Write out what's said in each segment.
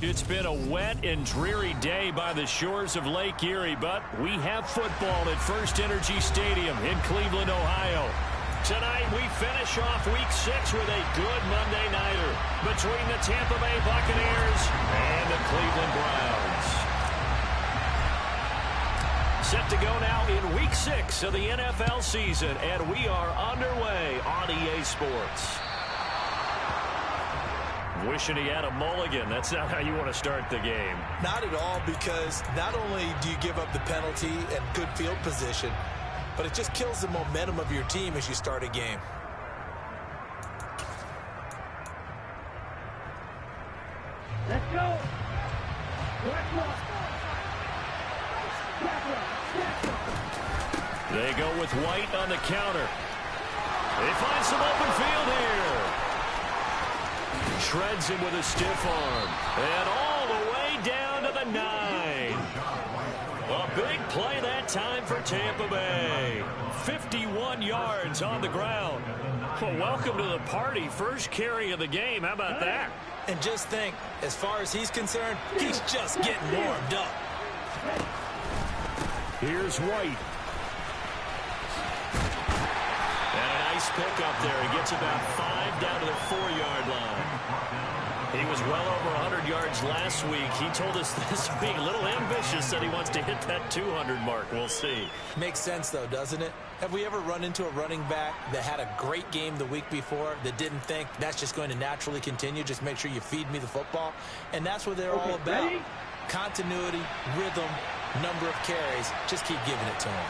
It's been a wet and dreary day by the shores of Lake Erie, but we have football at First Energy Stadium in Cleveland, Ohio. Tonight, we finish off Week 6 with a good Monday nighter between the Tampa Bay Buccaneers and the Cleveland Browns. Set to go now in Week 6 of the NFL season, and we are underway on EA Sports. Wishing he had a mulligan. That's not how you want to start the game. Not at all, because not only do you give up the penalty and good field position, but it just kills the momentum of your team as you start a game. Let's go. They go with White on the counter. They find some open field here. Shreds him with a stiff arm. And all the way down to the 9. A big play that time for Tampa Bay. 51 yards on the ground. Well, welcome to the party. First carry of the game. How about that? And just think, as far as he's concerned, he's just getting warmed up. Here's White. And a nice pick up there. He gets about 5 down to the 4-yard line. He was well over 100 yards last week. He told us this week, a little ambitious, said he wants to hit that 200 mark. We'll see. Makes sense, though, doesn't it? Have we ever run into a running back that had a great game the week before that didn't think that's just going to naturally continue? Just make sure you feed me the football. And that's what they're all about. Ready? Continuity, rhythm, number of carries. Just keep giving it to him.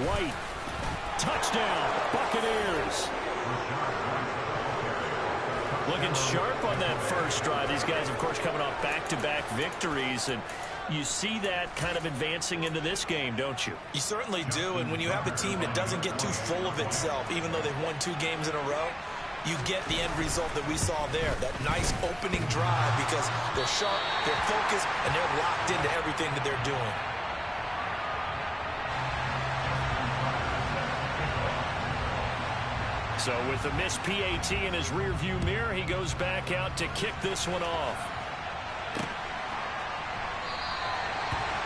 White. Touchdown, Buccaneers. Looking sharp on that first drive. These guys, of course, coming off back-to-back victories, and you see that kind of advancing into this game, don't you? You certainly do, and when you have a team that doesn't get too full of itself, even though they've won 2 games in a row, you get the end result that we saw there, that nice opening drive, because they're sharp, they're focused, and they're locked into everything that they're doing. So with the missed PAT in his rearview mirror, he goes back out to kick this one off.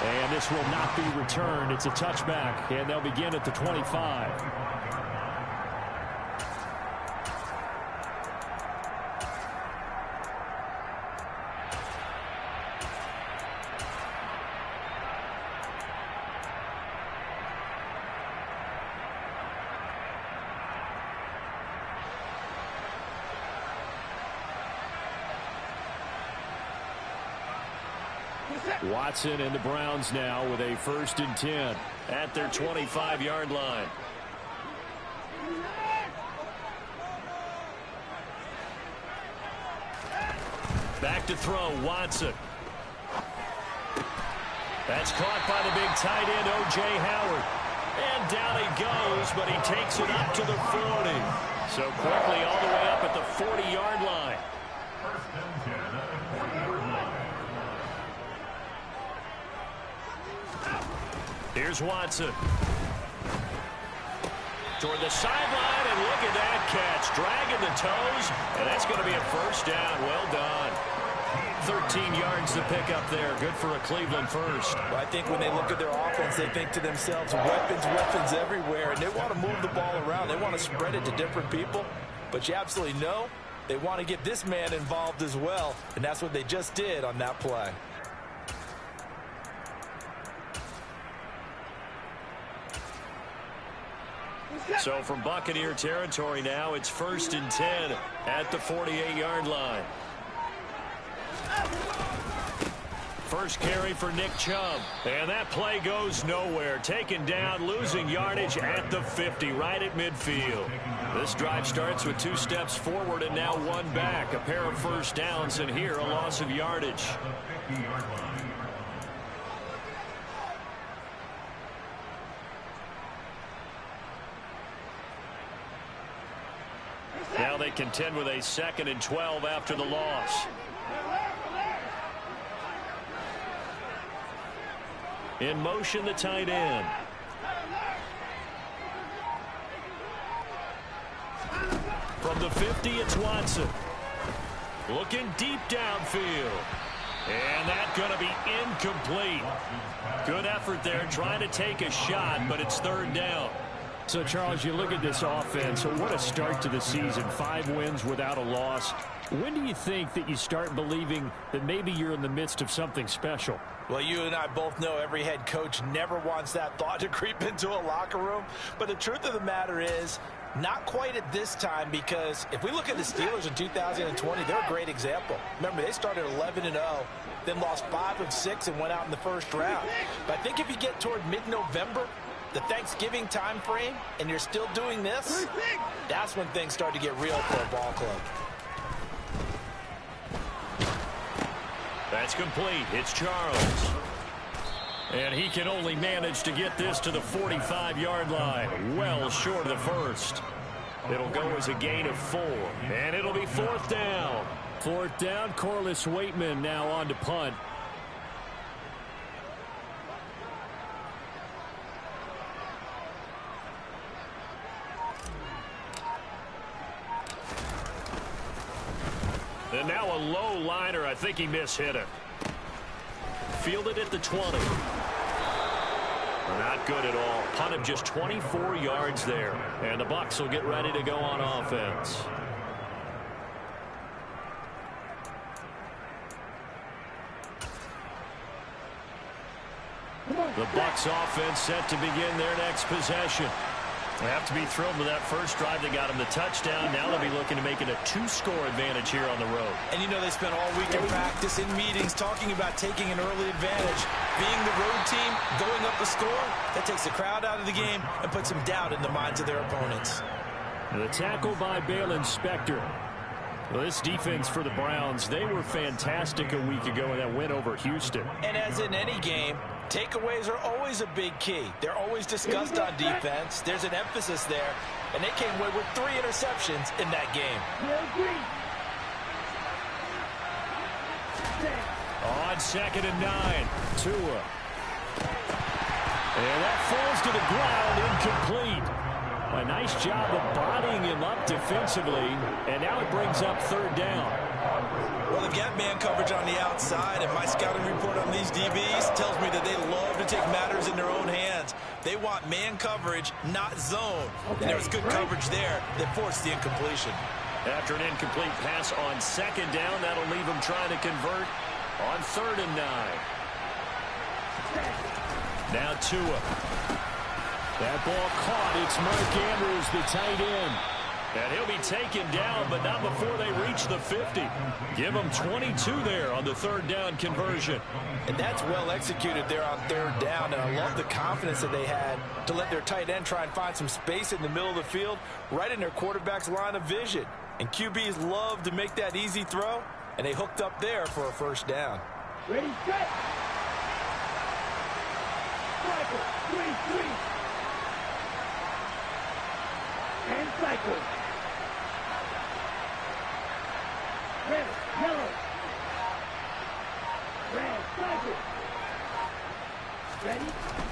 And this will not be returned. It's a touchback, and they'll begin at the 25. Watson and the Browns now with a 1st and 10 at their 25-yard line. Back to throw, Watson. That's caught by the big tight end, O.J. Howard. And down he goes, but he takes it up to the 40. So quickly all the way up at the 40-yard line. Here's Watson. Toward the sideline, and look at that catch. Dragging the toes, and that's going to be a 1st down. Well done. 13 yards to pick up there. Good for a Cleveland first. Well, I think when they look at their offense, they think to themselves, weapons, weapons everywhere, and they want to move the ball around. They want to spread it to different people, but you absolutely know they want to get this man involved as well, and that's what they just did on that play. So from Buccaneer territory now, it's 1st and 10 at the 48-yard line. First carry for Nick Chubb. And that play goes nowhere. Taken down, losing yardage at the 50, right at midfield. This drive starts with 2 steps forward and now 1 back. A pair of 1st downs, and here a loss of yardage. Now they contend with a 2nd and 12 after the loss. In motion, the tight end. From the 50, it's Watson. Looking deep downfield. And that's going to be incomplete. Good effort there trying to take a shot, but it's third down. So, Charles, you look at this offense, so what a start to the season. 5 wins without a loss. When do you think that you start believing that maybe you're in the midst of something special? Well, you and I both know every head coach never wants that thought to creep into a locker room. But the truth of the matter is, not quite at this time, because if we look at the Steelers in 2020, they're a great example. Remember, they started 11-0, then lost 5 of 6 and went out in the first round. But I think if you get toward mid-November, the Thanksgiving time frame, and you're still doing this, that's when things start to get real for a ball club. That's complete. It's Charles. And he can only manage to get this to the 45-yard line. Well short of the first. It'll go as a gain of 4. And it'll be 4th down. 4th down, Corliss Waitman now on to punt. And now a low liner. I think he mishit it. Fielded at the 20. Not good at all. Punted just 24 yards there. And the Bucs will get ready to go on offense. The Bucs offense set to begin their next possession. They have to be thrilled with that first drive that got them the touchdown. Now they'll be looking to make it a 2-score advantage here on the road. And you know they spent all week in practice, in meetings, talking about taking an early advantage. Being the road team, going up the score, that takes the crowd out of the game and puts some doubt in the minds of their opponents. The tackle by Balin Spector. Well, this defense for the Browns, they were fantastic a week ago in that win over Houston. And as in any game, takeaways are always a big key. They're always discussed on defense. There's an emphasis there, and they came away with 3 interceptions in that game. On 2nd and 9, Tua. And that falls to the ground, incomplete. A nice job of bodying him up defensively, and now it brings up 3rd down. Well, they've got man coverage on the outside, and my scouting report on these DBs tells me that they love to take matters in their own hands. They want man coverage, not zone. And there was good coverage there that forced the incompletion. After an incomplete pass on 2nd down, that'll leave them trying to convert on 3rd and 9. Now Tua. That ball caught. It's Mark Andrews, the tight end. And he'll be taken down, but not before they reach the 50. Give them 22 there on the 3rd down conversion. And that's well executed there on 3rd down. And I love the confidence that they had to let their tight end try and find some space in the middle of the field, right in their quarterback's line of vision. And QBs love to make that easy throw, and they hooked up there for a 1st down. Ready, set. Cycle, 3-3. And cycle. Red, yellow. Red, cycle. Ready?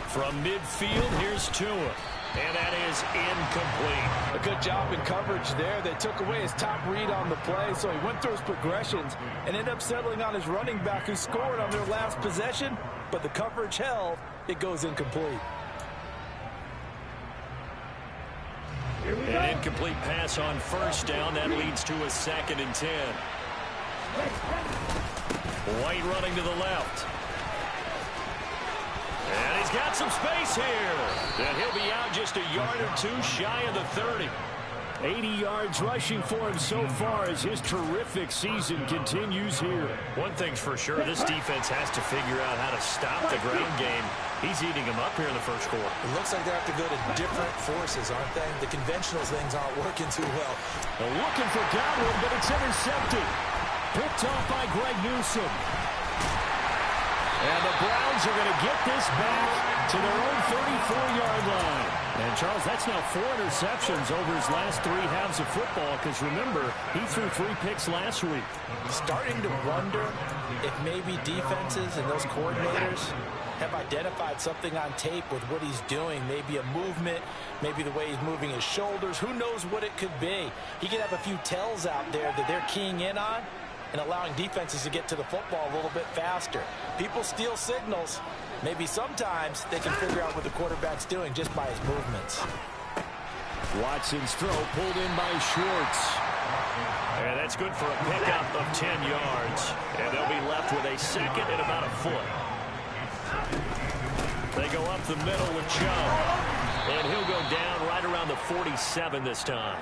From midfield, here's Tua. And that is incomplete. A good job in coverage there. They took away his top read on the play, so he went through his progressions and ended up settling on his running back who scored on their last possession, but the coverage held. It goes incomplete. An incomplete pass on 1st down. That leads to a 2nd and 10. White running to the left. And he's got some space here. And he'll be out just a yard or 2 shy of the 30. 80 yards rushing for him so far as his terrific season continues here. One thing's for sure, this defense has to figure out how to stop the ground game. He's eating him up here in the first quarter. It looks like they have to go to different forces, aren't they? The conventional things aren't working too well. They're looking for Godwin, but it's intercepted. Picked off by Greg Newsome. And the Browns are going to get this back to their own 34-yard line. And, Charles, that's now 4 interceptions over his last 3 halves of football, because, remember, he threw 3 picks last week. Starting to wonder if maybe defenses and those coordinators have identified something on tape with what he's doing. Maybe a movement, maybe the way he's moving his shoulders. Who knows what it could be? He could have a few tells out there that they're keying in on, and allowing defenses to get to the football a little bit faster. People steal signals. Maybe sometimes they can figure out what the quarterback's doing just by his movements. Watson's throw pulled in by Schwartz. And that's good for a pickup of 10 yards. And they'll be left with a second and about a foot. They go up the middle with Chubb. And he'll go down right around the 47 this time.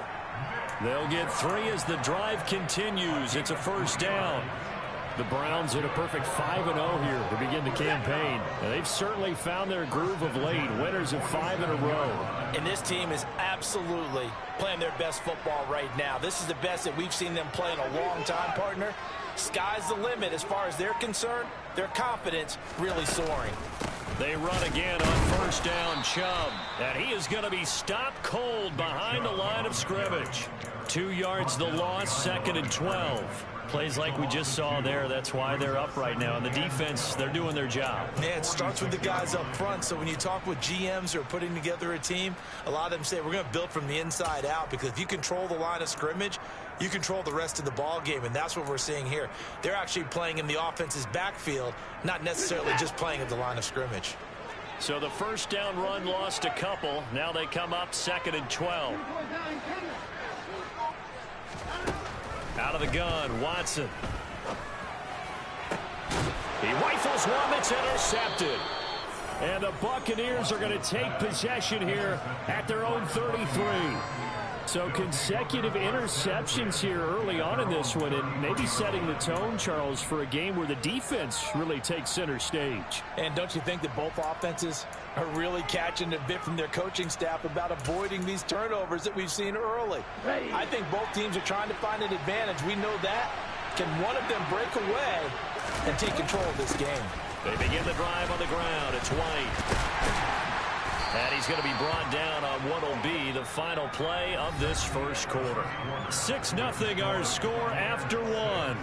They'll get 3 as the drive continues. It's a first down. The Browns in a perfect 5-0 here to begin the campaign. And they've certainly found their groove of late. Winners of 5 in a row. And this team is absolutely playing their best football right now. This is the best that we've seen them play in a long time, partner. Sky's the limit as far as they're concerned. Their confidence really soaring. They run again on first down, Chubb. And he is going to be stopped cold behind the line of scrimmage. 2 yards the loss, 2nd and 12. Plays like we just saw there. That's why they're up right now. And the defense, they're doing their job. Yeah, it starts with the guys up front. So when you talk with GMs who are putting together a team, a lot of them say we're going to build from the inside out, because if you control the line of scrimmage, you control the rest of the ball game, and that's what we're seeing here. They're actually playing in the offense's backfield, not necessarily just playing at the line of scrimmage. So the first down run lost a couple. Now they come up 2nd and 12. Out of the gun, Watson. He rifles one that's intercepted. And the Buccaneers are going to take possession here at their own 33. So consecutive interceptions here early on in this one, and maybe setting the tone, Charles, for a game where the defense really takes center stage. And don't you think that both offenses are really catching a bit from their coaching staff about avoiding these turnovers that we've seen early? I think both teams are trying to find an advantage. We know that. Can one of them break away and take control of this game? They begin the drive on the ground. It's White. And he's going to be brought down on what will be the final play of this first quarter. 6-0 our score after 1.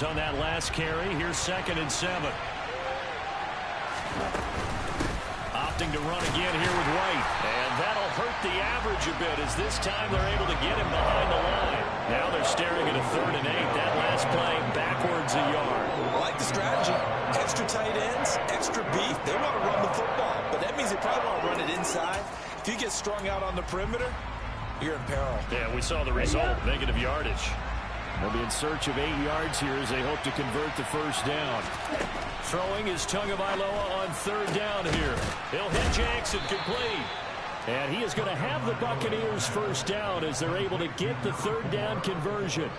On that last carry. Here's 2nd and 7. Opting to run again here with White. And that'll hurt the average a bit, as this time they're able to get him behind the line. Now they're staring at a 3rd and 8. That last play backwards a yard. I like the strategy. Extra tight ends, extra beef. They want to run the football, but that means they probably want to run it inside. If you get strung out on the perimeter, you're in peril. Yeah, we saw the result. Negative yardage. They'll be in search of 8 yards here as they hope to convert the first down. Throwing is Tagovailoa on 3rd down here. He'll hit Jackson, complete. And he is going to have the Buccaneers first down as they're able to get the 3rd down conversion.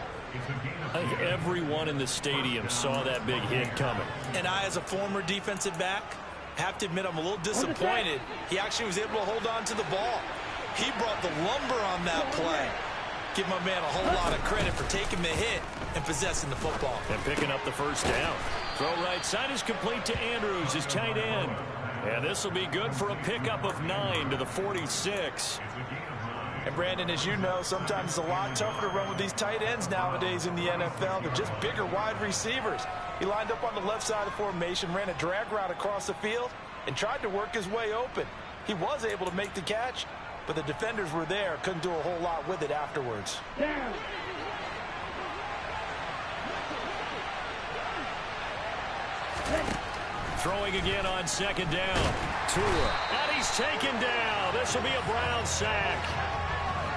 I think everyone in the stadium saw that big hit coming. And I, as a former defensive back, have to admit I'm a little disappointed. He actually was able to hold on to the ball. He brought the lumber on that play. Give my man a whole lot of credit for taking the hit and possessing the football. And picking up the first down. Throw right side is complete to Andrews, his tight end. And this will be good for a pickup of 9 to the 46. And Brandon, as you know, sometimes it's a lot tougher to run with these tight ends nowadays in the NFL. They're just bigger wide receivers. He lined up on the left side of the formation, ran a drag route across the field, and tried to work his way open. He was able to make the catch, but the defenders were there, couldn't do a whole lot with it afterwards. Down. Throwing again on 2nd down. Tua. And he's taken down. This will be a Brown sack.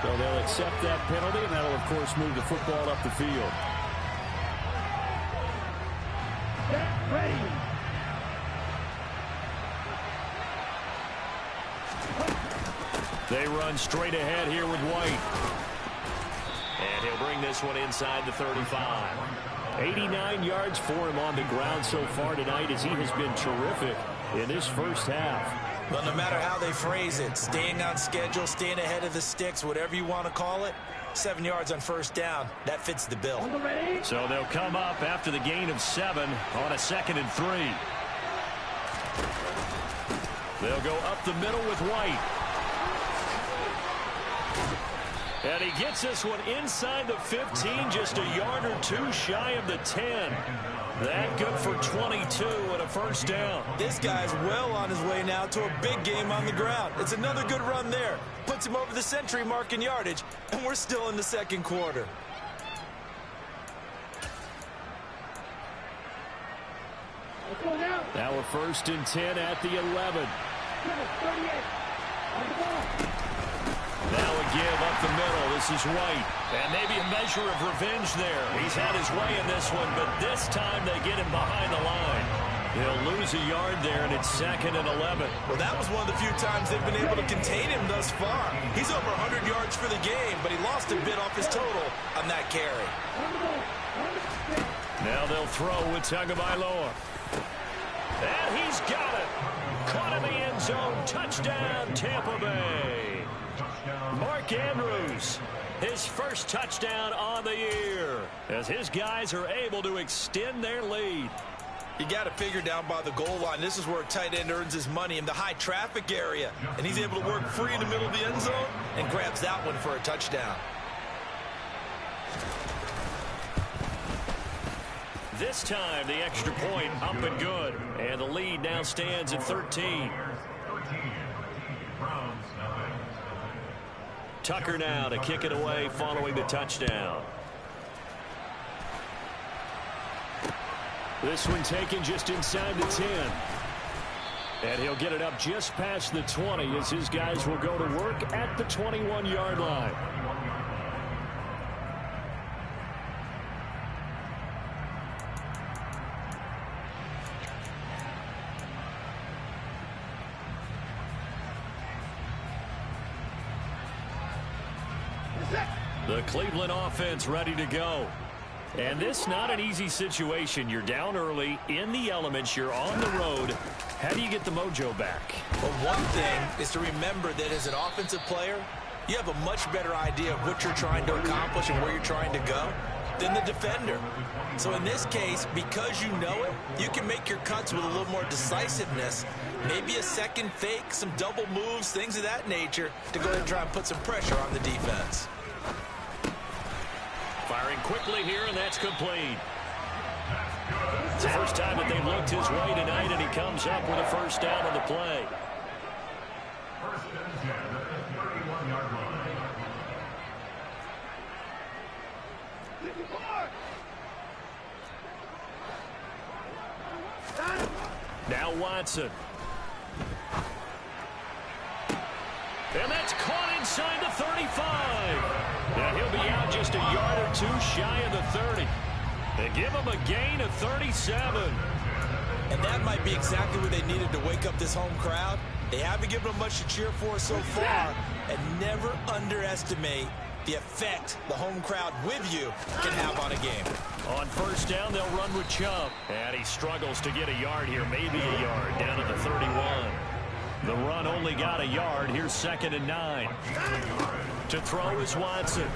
So they'll accept that penalty, and that'll, of course, move the football up the field. Get ready. They run straight ahead here with White. And he'll bring this one inside the 35. 89 yards for him on the ground so far tonight, as he has been terrific in this first half. Well, no matter how they phrase it, staying on schedule, staying ahead of the sticks, whatever you want to call it, 7 yards on first down, that fits the bill. So they'll come up after the gain of 7 on a 2nd and 3. They'll go up the middle with White. And he gets this one inside the 15, just a yard or two shy of the 10. That good for 22 and a first down. This guy's well on his way now to a big game on the ground. It's another good run there. Puts him over the century mark in yardage, and we're still in the second quarter. Now we're first and 10 at the 11. Now a give up the middle. This is White. And maybe a measure of revenge there. He's had his way in this one, but this time they get him behind the line. He'll lose a yard there, and it's second and 11. Well, that was one of the few times they've been able to contain him thus far. He's over 100 yards for the game, but he lost a bit off his total on that carry. Now they'll throw with Tagovailoa. And he's got it. Caught in the end zone. Touchdown, Tampa Bay. Mark Andrews, his first touchdown on the year, as his guys are able to extend their lead. You got to figure down by the goal line. This is where a tight end earns his money, in the high traffic area. And he's able to work free in the middle of the end zone and grabs that one for a touchdown. This time, the extra point up and good. And the lead now stands at 13. Tucker now to kick it away following the touchdown. This one taken just inside the 10. And he'll get it up just past the 20 as his guys will go to work at the 21-yard line. The Cleveland offense ready to go. And this not an easy situation. You're down early, in the elements, you're on the road. How do you get the mojo back? Well, one thing is to remember that as an offensive player, you have a much better idea of what you're trying to accomplish and where you're trying to go than the defender. So in this case, because you know it, you can make your cuts with a little more decisiveness. Maybe a second fake, some double moves, things of that nature to go ahead and try and put some pressure on the defense. Firing quickly here, and that's complete. It's the first time that they've looked his way tonight, and he comes up with a first down on the play. First and 10 at the 31-yard line. Now Watson. And that's caught inside the 35. And he'll be out just a yard or two shy of the 30. They give him a gain of 37. And that might be exactly what they needed to wake up this home crowd. They haven't given them much to cheer for so far. And never underestimate the effect the home crowd with you can have on a game. On first down, they'll run with Chubb. And he struggles to get a yard here, maybe a yard, down at the 31. The run only got a yard. Here's second and 9. To throw is Watson.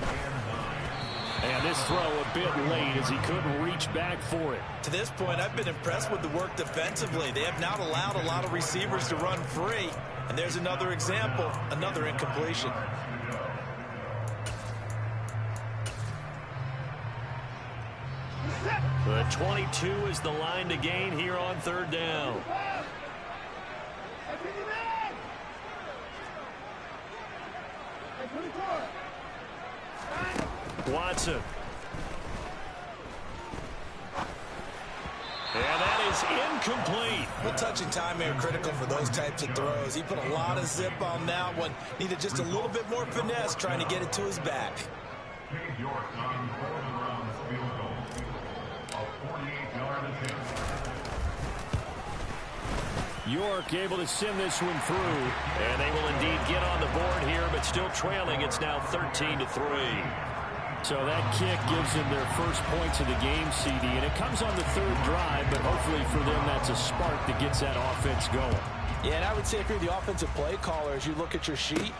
And this throw a bit late as he couldn't reach back for it. To this point, I've been impressed with the work defensively. They have not allowed a lot of receivers to run free. And there's another example, another incompletion. The 22 is the line to gain here on third down. Watson. And that is incomplete. Well, touch and time are critical for those types of throws. He put a lot of zip on that one. Needed just a little bit more finesse trying to get it to his back. York able to send this one through. And they will indeed get on the board here, but still trailing. It's now 13-3. So that kick gives them their first points of the game, CD. And it comes on the third drive, but hopefully for them that's a spark that gets that offense going. Yeah, and I would say if you're the offensive play caller, as you look at your sheet,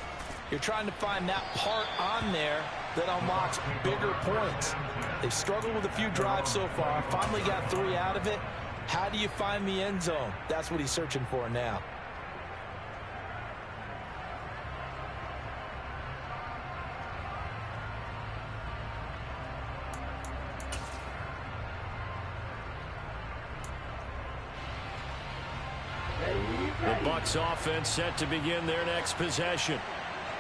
you're trying to find that part on there that unlocks bigger points. They've struggled with a few drives so far. Finally got 3 out of it. How do you find the end zone? That's what he's searching for now. The Bucs offense set to begin their next possession.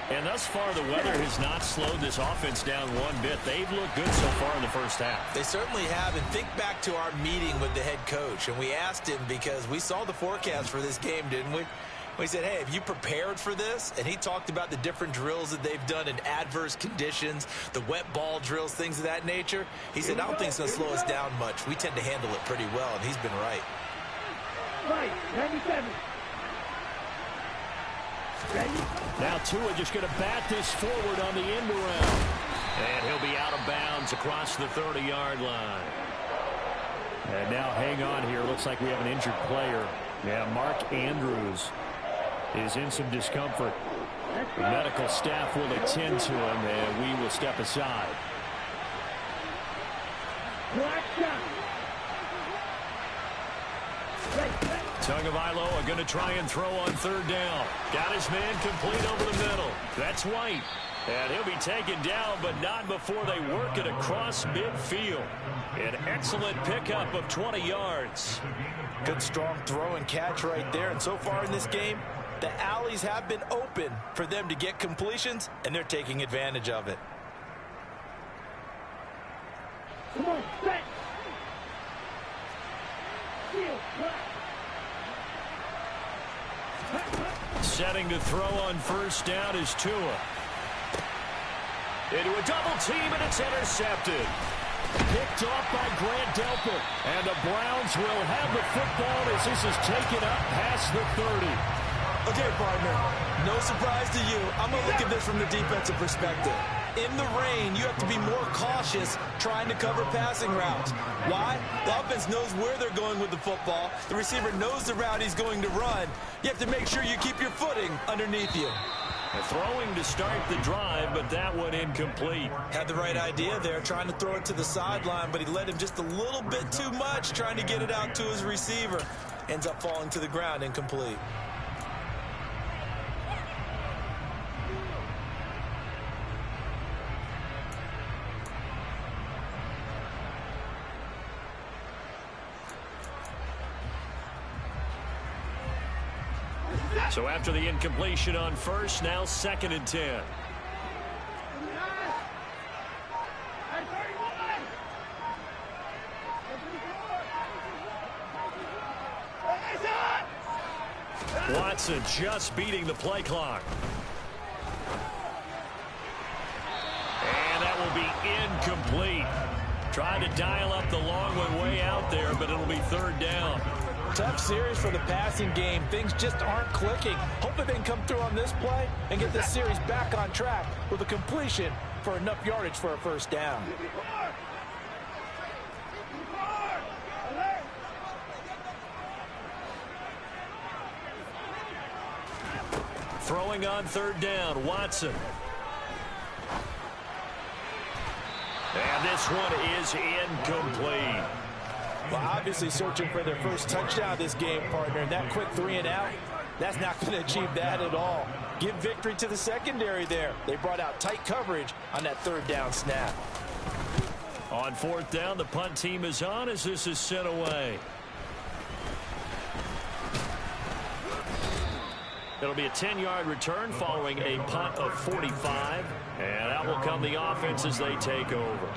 And thus far, the weather has not slowed this offense down one bit. They've looked good so far in the first half. They certainly have. And think back to our meeting with the head coach. And we asked him, because we saw the forecast for this game, didn't we? We said, hey, have you prepared for this? And he talked about the different drills that they've done in adverse conditions, the wet ball drills, things of that nature. He said, I don't think it's going to slow us down much. We tend to handle it pretty well, and he's been right. Right, 97. Now Tua just going to bat this forward on the end around. And he'll be out of bounds across the 30-yard line. And now hang on here. Looks like we have an injured player. Yeah, Mark Andrews is in some discomfort. The medical staff will attend to him, and we will step aside. Tagovailoa going to try and throw on third down. Got his man complete over the middle. That's White. And he'll be taken down, but not before they work it across midfield. An excellent pickup of 20 yards. Good strong throw and catch right there. And so far in this game, the alleys have been open for them to get completions, and they're taking advantage of it. Come on, set. Setting to throw on first down is Tua. Into a double team, and it's intercepted. Picked off by Grant Delpit. And the Browns will have the football as this is taken up past the 30. Okay, partner, no surprise to you. I'm going to look at this from the defensive perspective. In the rain, you have to be more cautious trying to cover passing routes. Why? The offense knows where they're going with the football. The receiver knows the route he's going to run. You have to make sure you keep your footing underneath you. Throwing to start the drive, but that one incomplete. Had the right idea there, trying to throw it to the sideline, but he led him just a little bit too much, trying to get it out to his receiver. Ends up falling to the ground, incomplete. So after the incompletion on first, now 2nd and 10. Watson just beating the play clock. And that will be incomplete. Trying to dial up the long one way out there, but it'll be 3rd down. Tough series for the passing game. Things just aren't clicking. Hopefully they can come through on this play and get this series back on track with a completion for enough yardage for a first down. Throwing on 3rd down, Watson. And this one is incomplete. Well, obviously searching for their first touchdown this game, partner. And that quick 3 and out, that's not going to achieve that at all. Give victory to the secondary there. They brought out tight coverage on that 3rd down snap. On 4th down, the punt team is on as this is sent away. It'll be a 10-yard return following a punt of 45. And that will come the offense as they take over.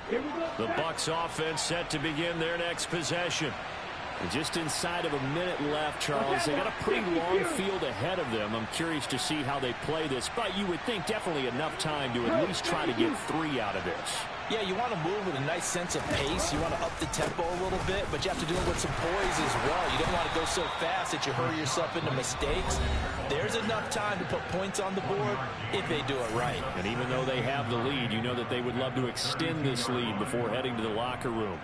The Bucs offense set to begin their next possession. And just inside of a minute left, Charles. They got a pretty long field ahead of them. I'm curious to see how they play this, but you would think definitely enough time to at least try to get 3 out of this. Yeah, you want to move with a nice sense of pace. You want to up the tempo a little bit, but you have to do it with some poise as well. You don't want to go so fast that you hurry yourself into mistakes. There's enough time to put points on the board if they do it right. And even though they have the lead, you know that they would love to extend this lead before heading to the locker room.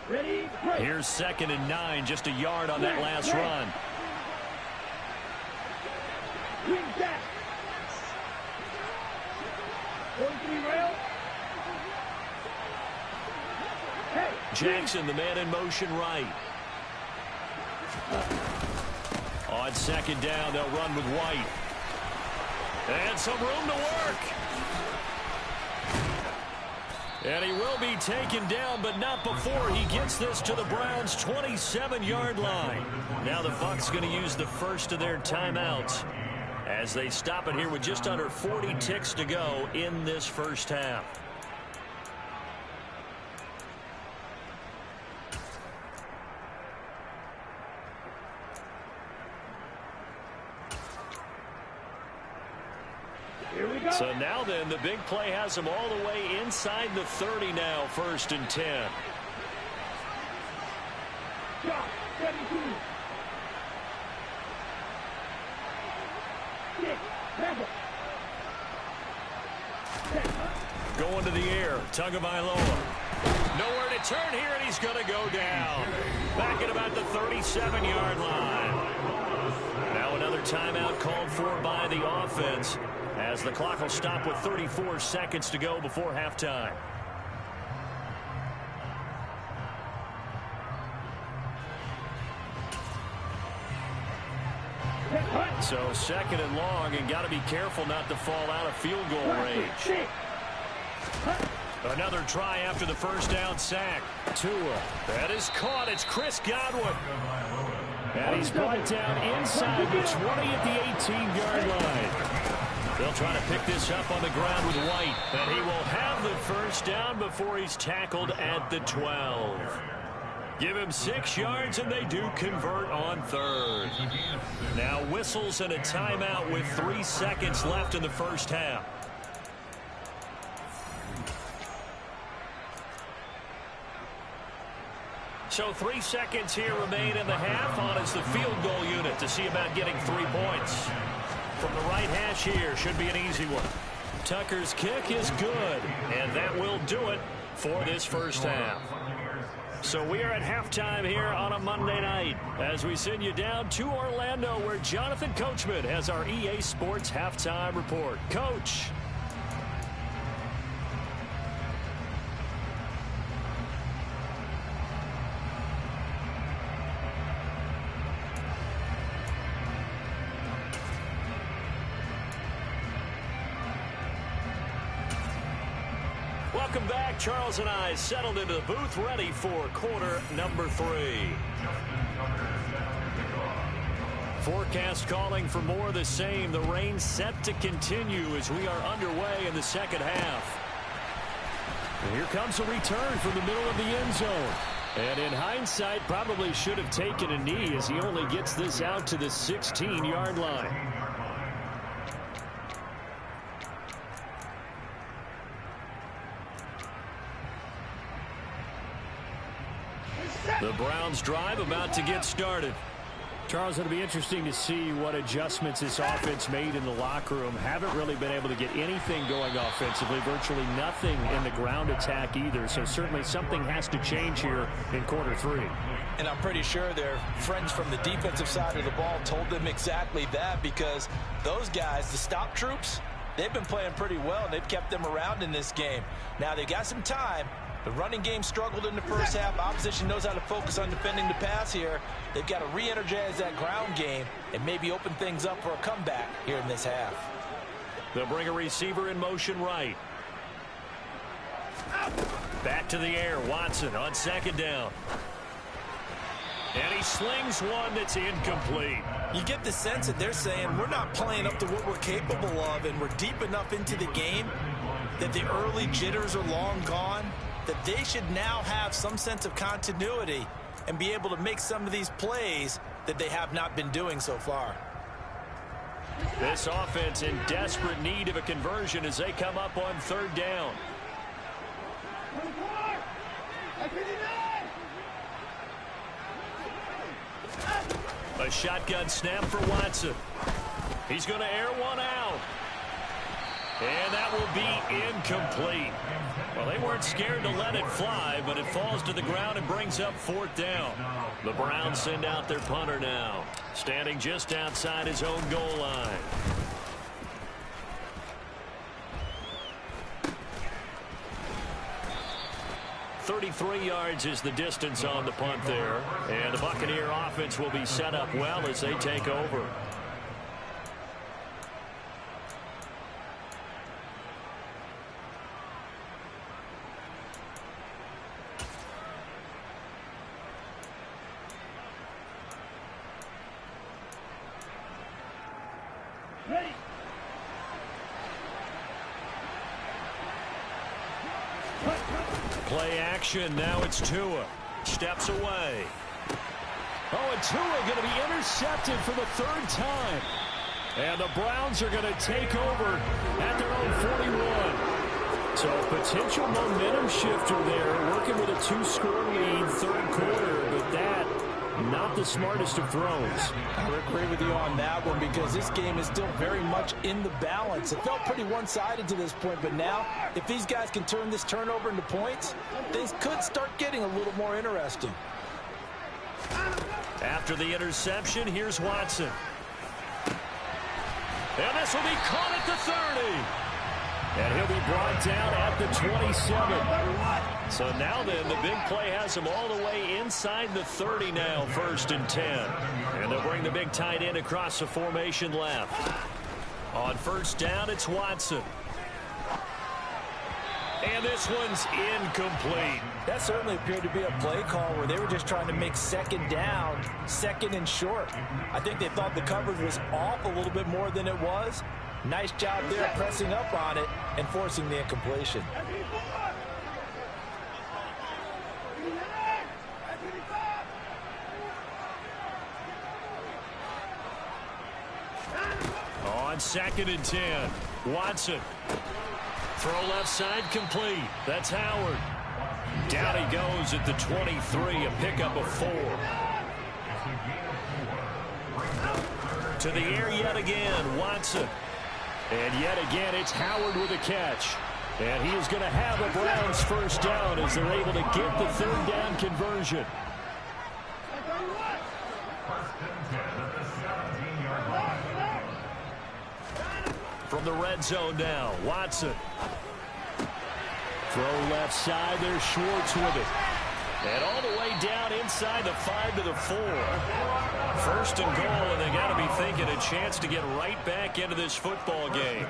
Ready? Here's 2nd and 9, just a yard on that last run. Jackson, the man in motion right. On second down, they'll run with White. And some room to work. And he will be taken down, but not before he gets this to the Browns' 27-yard line. Now the Bucs going to use the first of their timeouts as they stop it here with just under 40 ticks to go in this first half. So now then, the big play has them all the way inside the 30 now, 1st and 10. Going to the air, Tagovailoa. Nowhere to turn here, and he's going to go down. Back at about the 37-yard line. Now another timeout called for by the offense, as the clock will stop with 34 seconds to go before halftime. So 2nd and long, and got to be careful not to fall out of field goal range. Another try after the first down sack. Tua. That is caught. It's Chris Godwin. And he's brought down inside the 20 at the 18-yard line. They'll try to pick this up on the ground with White. And he will have the first down before he's tackled at the 12. Give him 6 yards, and they do convert on 3rd. Now whistles and a timeout with 3 seconds left in the first half. So 3 seconds here remain in the half. On is the field goal unit to see about getting 3 points. From the right hash here, should be an easy one. Tucker's kick is good, and that will do it for this first half. So we are at halftime here on a Monday night as we send you down to Orlando, where Jonathan Coachman has our EA Sports halftime report. Coach. Welcome back. Charles and I settled into the booth, ready for quarter number 3. Forecast calling for more of the same. The rain set to continue as we are underway in the second half. And here comes a return from the middle of the end zone. And in hindsight, probably should have taken a knee as he only gets this out to the 16-yard line. The Browns drive about to get started. Charles, it'll be interesting to see what adjustments this offense made in the locker room. Haven't really been able to get anything going offensively, virtually nothing in the ground attack either. So certainly something has to change here in quarter 3. And I'm pretty sure their friends from the defensive side of the ball told them exactly that, because those guys, the stop troops, they've been playing pretty well, and they've kept them around in this game. Now they've got some time. The running game struggled in the first half. Opposition knows how to focus on defending the pass here. They've got to re-energize that ground game and maybe open things up for a comeback here in this half. They'll bring a receiver in motion right. Back to the air. Watson on second down. And he slings one that's incomplete. You get the sense that they're saying we're not playing up to what we're capable of, and we're deep enough into the game that the early jitters are long gone, that they should now have some sense of continuity and be able to make some of these plays that they have not been doing so far. This offense in desperate need of a conversion as they come up on 3rd down. A shotgun snap for Watson. He's going to air one out. And that will be incomplete. Well, they weren't scared to let it fly, but it falls to the ground and brings up 4th down. The Browns send out their punter now, standing just outside his own goal line. 33 yards is the distance on the punt there. And the Buccaneer offense will be set up well as they take over. Ready. Play action. Now it's Tua. Steps away. Oh, and Tua going to be intercepted for the third time. And the Browns are going to take over at their own 41. So a potential momentum shifter there, working with a 2-score lead, third quarter, but that not the smartest of throws. I would agree with you on that one because this game is still very much in the balance. It felt pretty one-sided to this point, but now if these guys can turn this turnover into points, things could start getting a little more interesting. After the interception, here's Watson. And this will be caught at the 30. And he'll be brought down at the 27. So now then, the big play has him all the way inside the 30 now, 1st and 10. And they'll bring the big tight end across the formation left. On 1st down, it's Watson. And this one's incomplete. That certainly appeared to be a play call where they were just trying to make 2nd down, 2nd and short. I think they thought the coverage was off a little bit more than it was. Nice job there pressing up on it and forcing the incompletion. On 2nd and 10, Watson. Throw left side complete. That's Howard. Down he goes at the 23, a pickup of 4. To the air yet again, Watson. And yet again, it's Howard with a catch. And he is going to have a Browns 1st down as they're able to get the 3rd down conversion. From the red zone now, Watson. Throw left side, there's Schwartz with it. And all the way down inside the 5 to the 4. 1st and goal, and they got to be thinking a chance to get right back into this football game.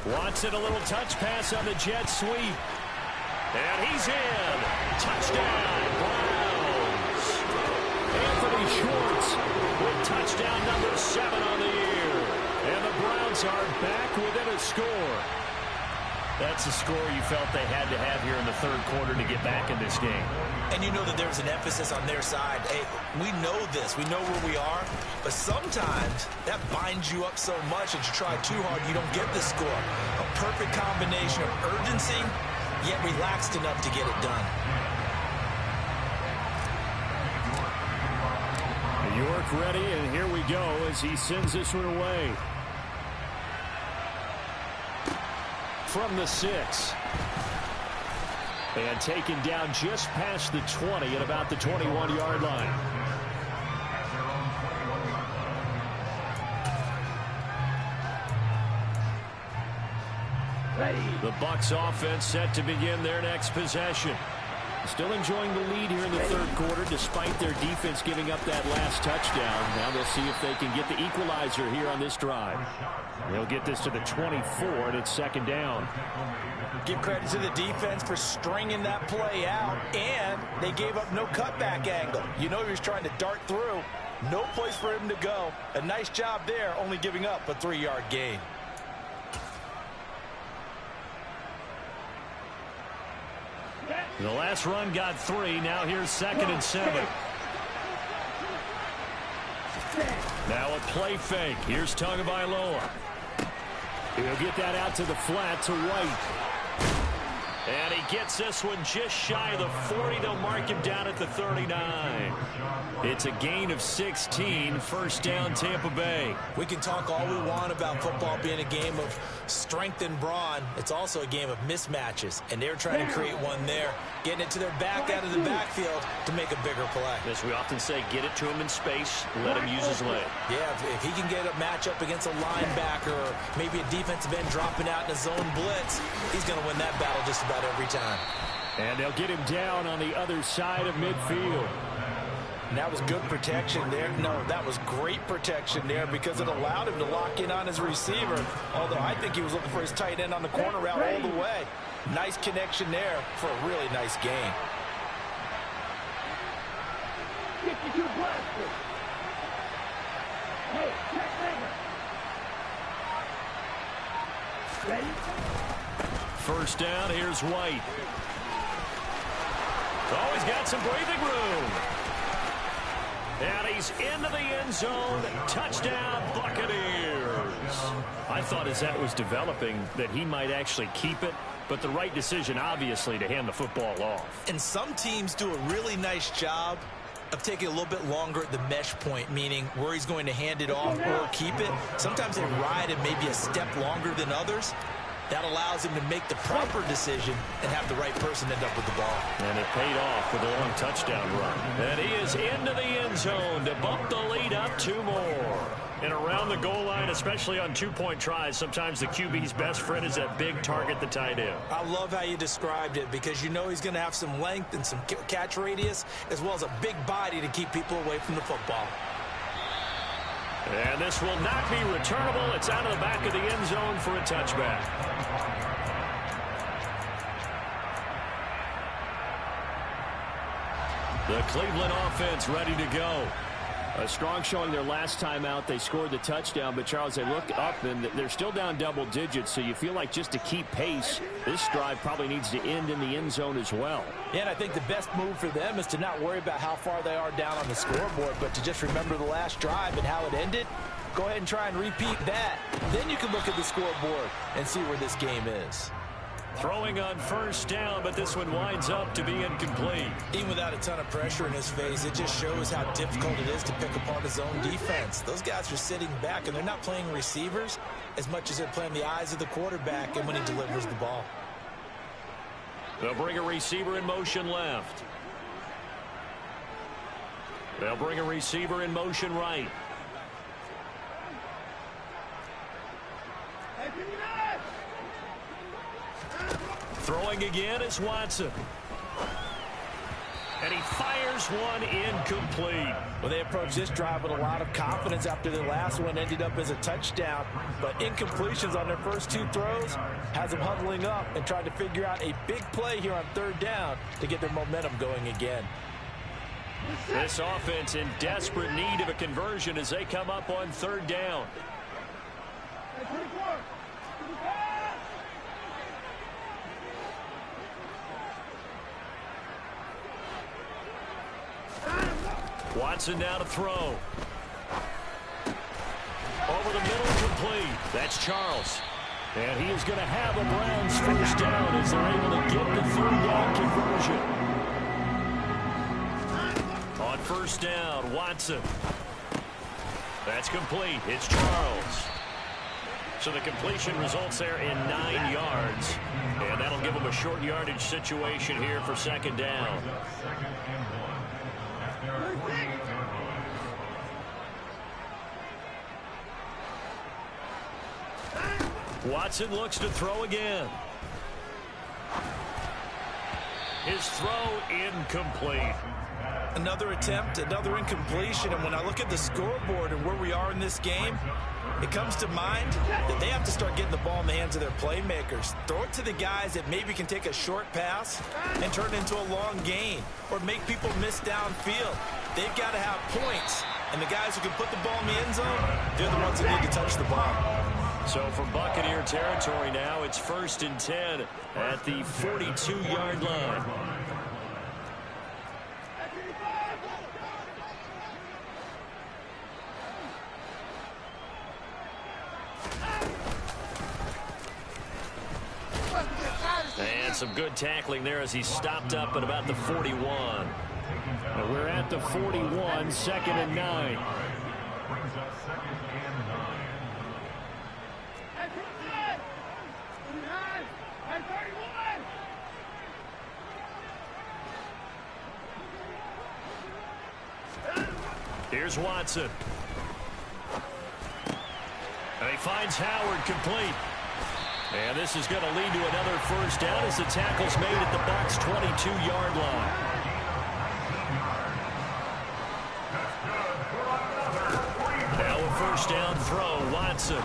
Watson, a little touch pass on the jet sweep. And he's in. Touchdown, Browns. Anthony Schwartz with touchdown number 7 on the year. And the Browns are back within a score. That's a score you felt they had to have here in the 3rd quarter to get back in this game. And you know that there's an emphasis on their side. Hey, we know this. We know where we are. But sometimes that binds you up so much that you try too hard, you don't get the score. A perfect combination of urgency, yet relaxed enough to get it done. York ready, and here we go as he sends this one away. From the 6. And taken down just past the 20 at about the 21-yard line. Ready. The Bucs offense set to begin their next possession. Still enjoying the lead here in the 3rd quarter despite their defense giving up that last touchdown. Now they'll see if they can get the equalizer here on this drive. They'll get this to the 24, and it's 2nd down. Give credit to the defense for stringing that play out, and they gave up no cutback angle. You know he was trying to dart through. No place for him to go. A nice job there, only giving up a 3-yard gain. The last run got 3. Now here's 2nd and 7. Now a play fake. Here's Tagovailoa. He'll get that out to the flat to White. And he gets this one just shy of the 40. They'll mark him down at the 39. It's a gain of 16. First down, Tampa Bay. We can talk all we want about football being a game of strength and brawn. It's also a game of mismatches, and they're trying to create one there, getting it to their back out of the backfield to make a bigger play. As we often say, get it to him in space, let him use his leg. Yeah, if he can get a matchup against a linebacker or maybe a defensive end dropping out in a zone blitz, he's going to win that battle just about every time. And they'll get him down on the other side of midfield. And that was good protection there. No, that was great protection there because it allowed him to lock in on his receiver. Although I think he was looking for his tight end on the corner route all the way. Nice connection there for a really nice gain. 52 blaster. Hey, check over. Ready? First down, here's White. Oh, he's got some breathing room. And he's into the end zone. Touchdown, Buccaneers. I thought as that was developing that he might actually keep it, but the right decision, obviously, to hand the football off. And some teams do a really nice job of taking a little bit longer at the mesh point, meaning where he's going to hand it off or keep it. Sometimes they ride it maybe a step longer than others. That allows him to make the proper decision and have the right person end up with the ball. And it paid off with a long touchdown run. And he is into the end zone to bump the lead up 2 more. And around the goal line, especially on 2-point tries, sometimes the QB's best friend is that big target, the tight end. I love how you described it because you know he's going to have some length and some catch radius as well as a big body to keep people away from the football. And this will not be returnable. It's out of the back of the end zone for a touchback. The Cleveland offense ready to go. A strong showing their last time out. They scored the touchdown, but Charles, they look up and they're still down double digits, so you feel like just to keep pace, this drive probably needs to end in the end zone as well. Yeah, and I think the best move for them is to not worry about how far they are down on the scoreboard, but to just remember the last drive and how it ended. Go ahead and try and repeat that. Then you can look at the scoreboard and see where this game is. Throwing on first down, but this one winds up to be incomplete. Even without a ton of pressure in his face, it just shows how difficult it is to pick apart his own defense. Those guys are sitting back, and they're not playing receivers as much as they're playing the eyes of the quarterback and when he delivers the ball. They'll bring a receiver in motion left. They'll bring a receiver in motion right. Throwing again is Watson. And he fires one incomplete. Well, they approached this drive with a lot of confidence after the last one ended up as a touchdown. But incompletions on their first 2 throws has them huddling up and trying to figure out a big play here on 3rd down to get their momentum going again. This offense in desperate need of a conversion as they come up on 3rd down. Watson now to throw. Over the middle, complete. That's Charles. And he is going to have a Browns first down as they're able to get the 3rd down conversion. On first down, Watson. That's complete. It's Charles. So the completion results there in 9 yards. And that'll give them a short yardage situation here for 2nd down. Watson looks to throw again. His throw incomplete. Another attempt, another incompletion. And when I look at the scoreboard and where we are in this game, it comes to mind that they have to start getting the ball in the hands of their playmakers. Throw it to the guys that maybe can take a short pass and turn it into a long gain or make people miss downfield. They've got to have points. And the guys who can put the ball in the end zone, they're the ones that need to touch the ball. So from Buccaneer territory now, it's 1st and 10 at the 42-yard line. And some good tackling there as he stopped up at about the 41. And we're at the 41, 2nd and 9. Brings up 2nd and 9. Here's Watson. And he finds Howard complete. And this is going to lead to another first down as the tackle's made at the Bucs' 22-yard line. Now a first down throw, Watson.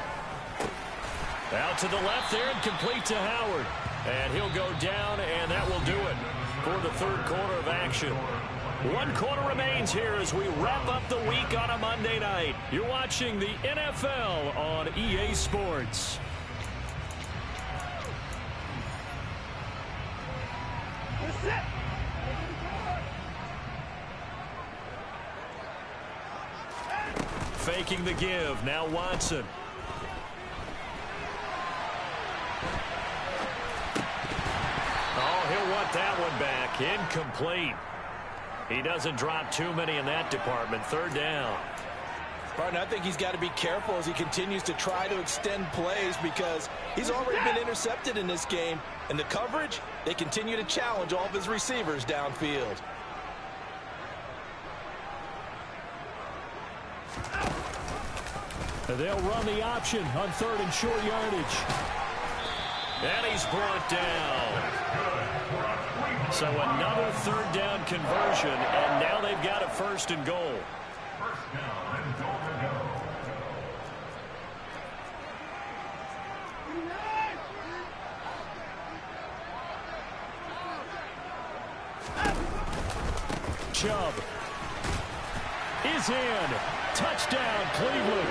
Out to the left there and complete to Howard. And he'll go down, and that will do it for the third quarter of action. 1 quarter remains here as we wrap up the week on a Monday night. You're watching the NFL on EA Sports. Faking the give. Now Watson. Oh, he'll want that one back. Incomplete. He doesn't drop too many in that department. 3rd down. Martin, I think he's got to be careful as he continues to try to extend plays because he's already been intercepted in this game. And the coverage, they continue to challenge all of his receivers downfield. They'll run the option on 3rd and short yardage. And he's brought down. So another 3rd down conversion, and now they've got a 1st and goal. First down and goal to go. Chubb is in. Touchdown, Cleveland.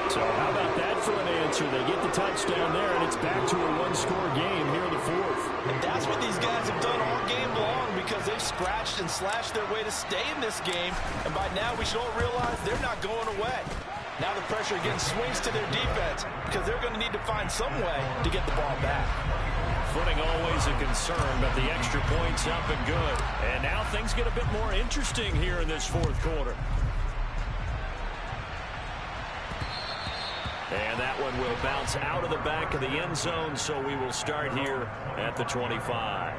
So how about that for an answer? They get the touchdown there, and it's back to a 1-score game here in the 4th. And that's what these guys have done all game long because they've scratched and slashed their way to stay in this game. And by now, we should all realize they're not going away. Now the pressure again swings to their defense because they're going to need to find some way to get the ball back. Footing always a concern, but the extra point's up and good. And now things get a bit more interesting here in this 4th quarter. And that one will bounce out of the back of the end zone, so we will start here at the 25.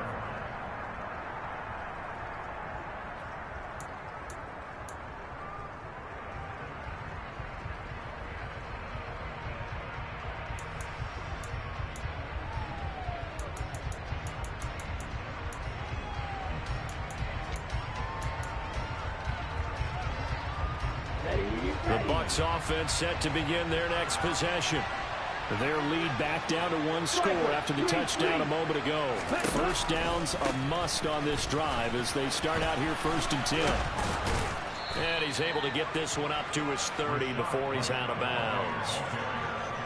The Bucs offense set to begin their next possession. Their lead back down to 1 score after the touchdown a moment ago. First down's a must on this drive as they start out here 1st and 10. And he's able to get this one up to his 30 before he's out of bounds.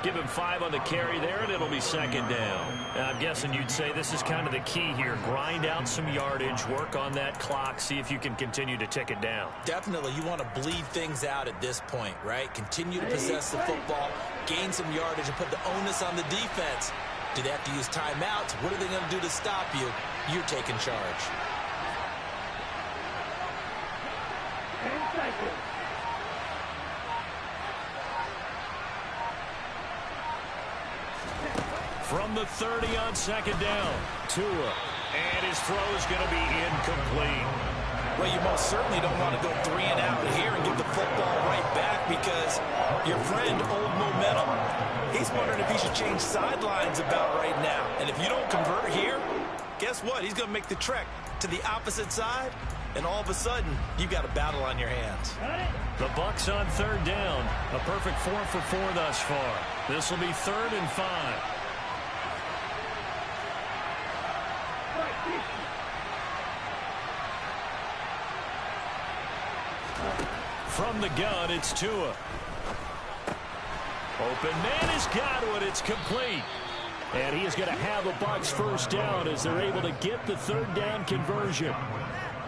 Give him 5 on the carry there, and it'll be 2nd down. And I'm guessing you'd say this is kind of the key here. Grind out some yardage, work on that clock, see if you can continue to tick it down. Definitely, you want to bleed things out at this point, right? Continue to possess the football, gain some yardage, and put the onus on the defense. Do they have to use timeouts? What are they going to do to stop you? You're taking charge. 10 seconds. From the 30 on 2nd down, Tua. And his throw is going to be incomplete. Well, you most certainly don't want to go 3 and out here and give the football right back because your friend, Old Momentum, he's wondering if he should change sidelines about right now. And if you don't convert here, guess what? He's going to make the trek to the opposite side, and all of a sudden, you've got a battle on your hands. The Bucs on 3rd down. A perfect 4 for 4 thus far. This will be 3rd and 5. From the gun, it's Tua. Open man has got one. It's complete. And he is going to have a Bucs first down as they're able to get the 3rd down conversion.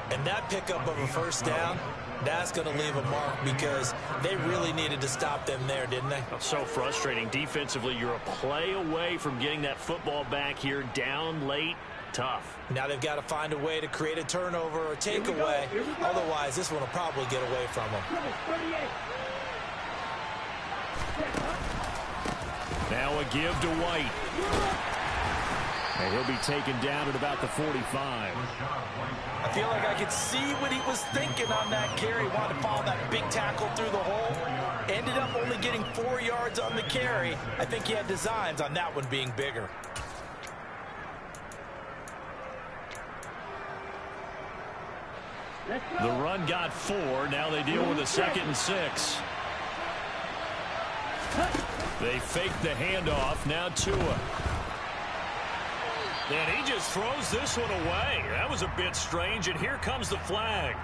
And that pickup of a first down, that's going to leave a mark because they really needed to stop them there, didn't they? So frustrating. Defensively, you're a play away from getting that football back here down late. Tough. Now they've got to find a way to create a turnover or takeaway. Otherwise, this one will probably get away from them. Now a give to White. And he'll be taken down at about the 45. I feel like I could see what he was thinking on that carry. Wanted to follow that big tackle through the hole. Ended up only getting 4 yards on the carry. I think he had designs on that one being bigger. The run got 4. Now they deal with a 2nd and 6. They fake the handoff. Now Tua. And he just throws this one away. That was a bit strange, and here comes the flag.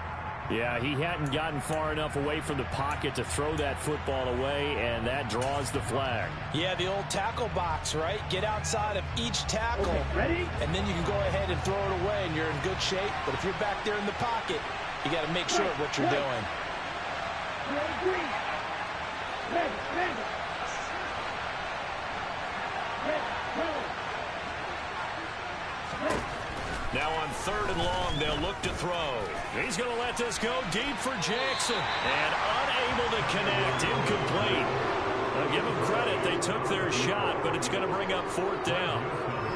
Yeah, he hadn't gotten far enough away from the pocket to throw that football away, and that draws the flag. Yeah, the old tackle box, right? Get outside of each tackle, and then you can go ahead and throw it away, and you're in good shape. But if you're back there in the pocket, you got to make sure of what you're doing. Now on 3rd and long, they'll look to throw. He's going to let this go deep for Jackson. And unable to connect, incomplete. I'll give them credit. They took their shot, but it's going to bring up 4th down.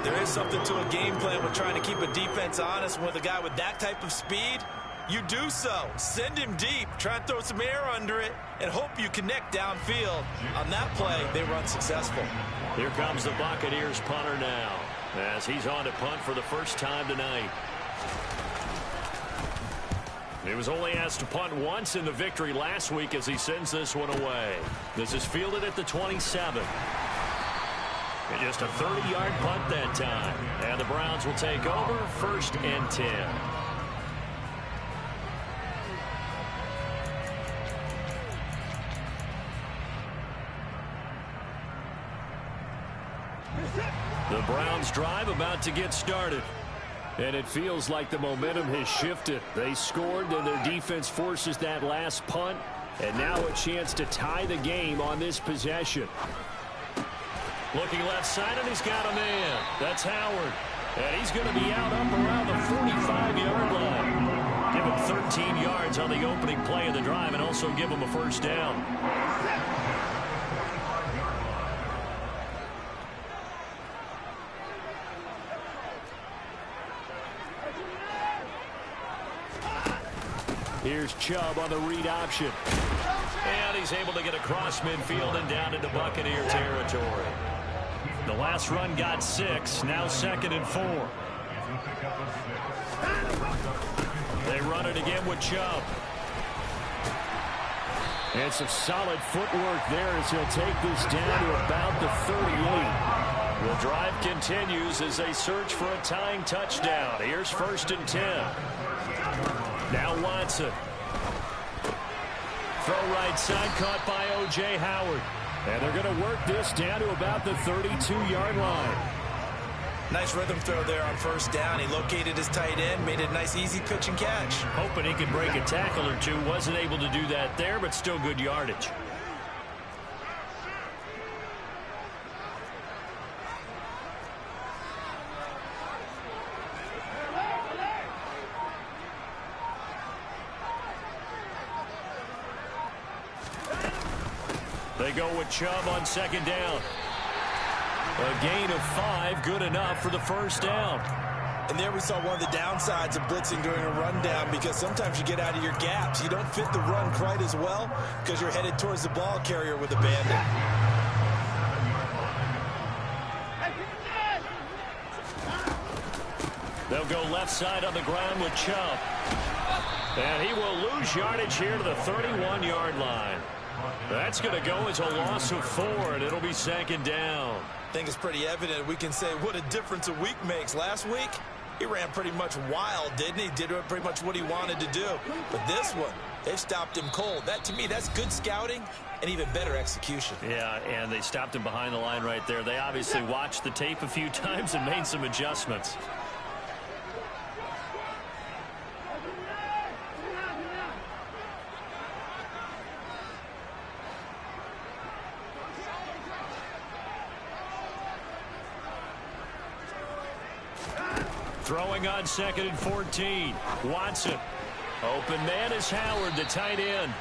There is something to a game plan with trying to keep a defense honest. With a guy with that type of speed, you do so. Send him deep. Try and throw some air under it and hope you connect downfield. On that play, they were unsuccessful. Here comes the Buccaneers punter now, as he's on to punt for the first time tonight. He was only asked to punt once in the victory last week as he sends this one away. This is fielded at the 27. And just a 30-yard punt that time. And the Browns will take over 1st and 10. The Browns drive about to get started. And it feels like the momentum has shifted. They scored, and their defense forces that last punt. And now a chance to tie the game on this possession. Looking left side, and he's got a man. That's Howard. And he's going to be out up around the 45-yard line. Give him 13 yards on the opening play of the drive and also give him a 1st down. Here's Chubb on the read option. And he's able to get across midfield and down into Buccaneer territory. The last run got 6. Now 2nd and 4. They run it again with Chubb. And some solid footwork there as he'll take this down to about the 38. The drive continues as they search for a tying touchdown. Here's 1st and 10. Now Watson. Throw right side, caught by O.J. Howard. And they're going to work this down to about the 32-yard line. Nice rhythm throw there on 1st down. He located his tight end, made it a nice easy pitch and catch. Hoping he could break a tackle or two. Wasn't able to do that there, but still good yardage. They go with Chubb on 2nd down. A gain of 5, good enough for the 1st down. And there we saw one of the downsides of blitzing during a rundown, because sometimes you get out of your gaps. You don't fit the run quite as well because you're headed towards the ball carrier with a bandit. They'll go left side on the ground with Chubb. And he will lose yardage here to the 31-yard line. That's going to go as a loss of 4, and it'll be 2nd down. I think it's pretty evident. We can say what a difference a week makes. Last week, he ran pretty much wild, didn't he? Did pretty much what he wanted to do. But this one, they stopped him cold. That, to me, that's good scouting and even better execution. Yeah, and they stopped him behind the line right there. They obviously watched the tape a few times and made some adjustments. Throwing on 2nd and 14. Watson. Open man is Howard, the tight end.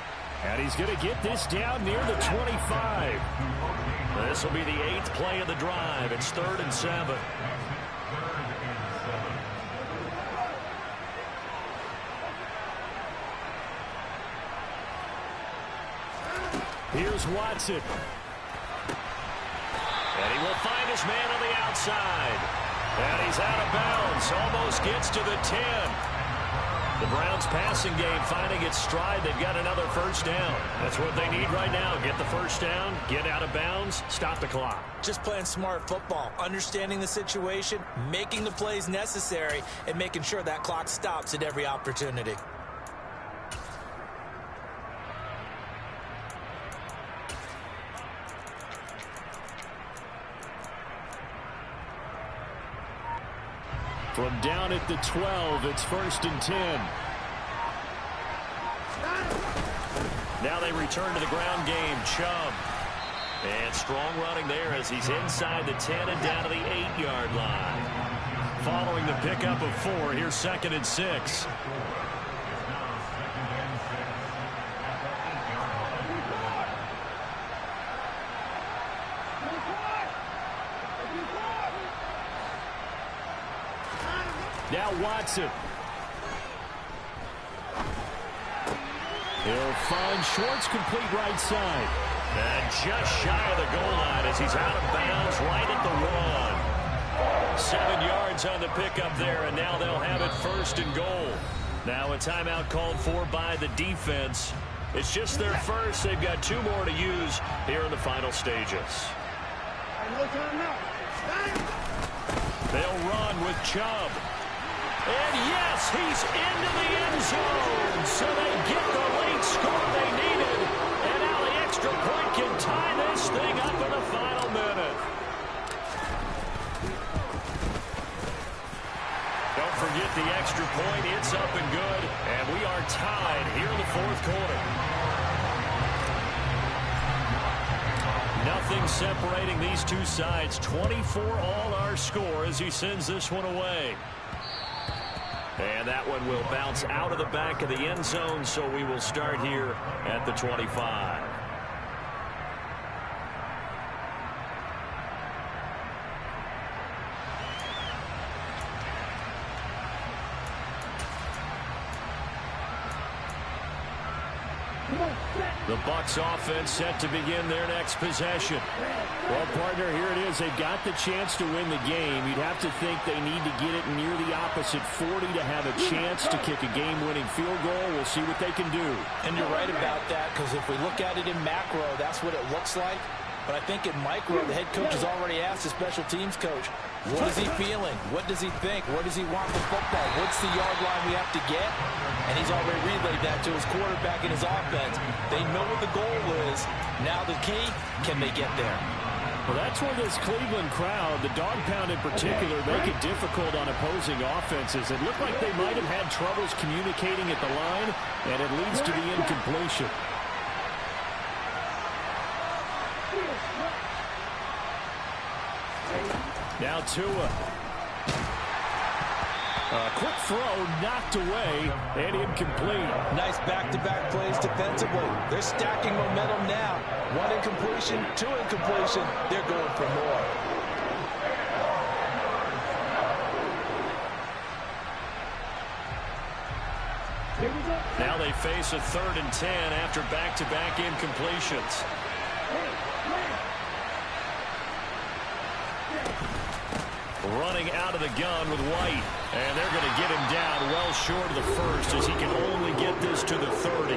And he's going to get this down near the 25. This will be the 8th play of the drive. It's 3rd and 7. Here's Watson. And he will find his man on the outside. And he's out of bounds. Almost gets to the 10. The Browns passing game finding its stride. They've got another first down. That's what they need right now. Get the first down, get out of bounds, stop the clock. Just playing smart football, understanding the situation, making the plays necessary, and making sure that clock stops at every opportunity. From down at the 12, it's 1st and 10. Now they return to the ground game. Chubb. And strong running there as he's inside the 10 and down to the 8-yard line. Following the pickup of 4, here's 2nd and 6. Now Watson. He'll find Schwartz, complete right side. And just shy of the goal line as he's out of bounds right at the 1. 7 yards on the pickup there, and now they'll have it 1st and goal. Now a timeout called for by the defense. It's just their first. They've got 2 more to use here in the final stages. They'll run with Chubb. And yes, he's into the end zone. So they get the late score they needed. And now the extra point can tie this thing up in the final minute. Don't forget the extra point. It's up and good. And we are tied here in the 4th quarter. Nothing separating these two sides. 24 all our score as he sends this one away. And that one will bounce out of the back of the end zone, so we will start here at the 25. The Bucs offense set to begin their next possession. Well, partner, here it is. They've got the chance to win the game. You'd have to think they need to get it near the opposite 40 to have a chance to kick a game-winning field goal. We'll see what they can do. And you're right about that, because if we look at it in macro, that's what it looks like. But I think in micro, the head coach has already asked the special teams coach, what is he feeling? What does he think? Where does he want the football? What's the yard line we have to get? And he's already relayed that to his quarterback and his offense. They know what the goal is. Now the key, can they get there? Well, that's where this Cleveland crowd, the dog pound in particular, make it difficult on opposing offenses. It looked like they might have had troubles communicating at the line, and it leads to the incompletion. Now Tua. A quick throw knocked away and incomplete. Nice back-to-back plays defensively. They're stacking momentum now. 1 incompletion, 2 incompletion. They're going for more. Now they face a 3rd and 10 after back-to-back incompletions. Running out of the gun with White. And they're going to get him down well short of the 1st as he can only get this to the 30.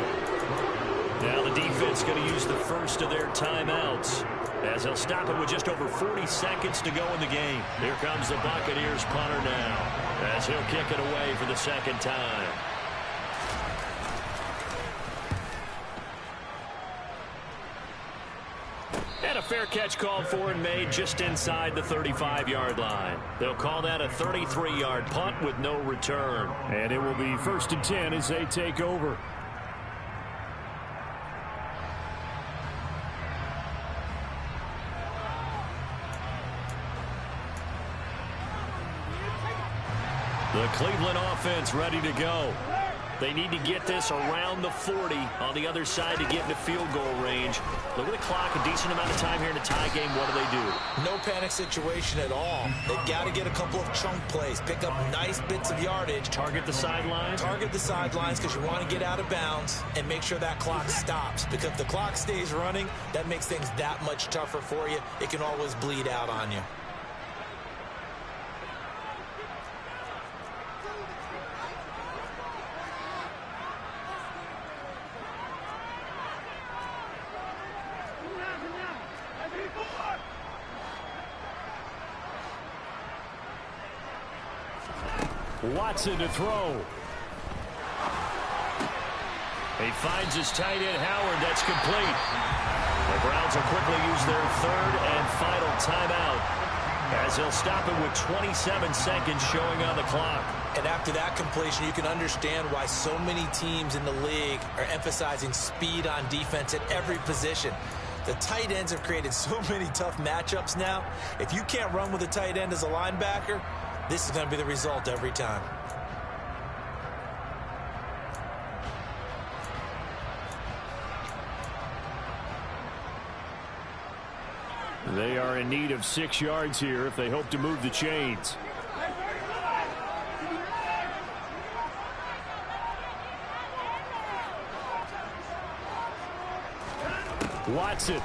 Now the defense going to use the first of their timeouts as they'll stop it with just over 40 seconds to go in the game. Here comes the Buccaneers punter now as he'll kick it away for the 2nd time. And a fair catch called for and made just inside the 35-yard line. They'll call that a 33-yard punt with no return. And it will be 1st and 10 as they take over. The Cleveland offense ready to go. They need to get this around the 40 on the other side to get into field goal range. Look at the clock, a decent amount of time here in a tie game. What do? No panic situation at all. They've got to get a couple of chunk plays, pick up nice bits of yardage. Target the sidelines? Target the sidelines because you want to get out of bounds and make sure that clock stops. Because if the clock stays running, that makes things that much tougher for you. It can always bleed out on you. Watson to throw. He finds his tight end, Howard. That's complete. The Browns will quickly use their third and final timeout as they'll stop it with 27 seconds showing on the clock. And after that completion, you can understand why so many teams in the league are emphasizing speed on defense at every position. The tight ends have created so many tough matchups now. If you can't run with a tight end as a linebacker, this is going to be the result every time. They are in need of 6 yards here if they hope to move the chains. Watson.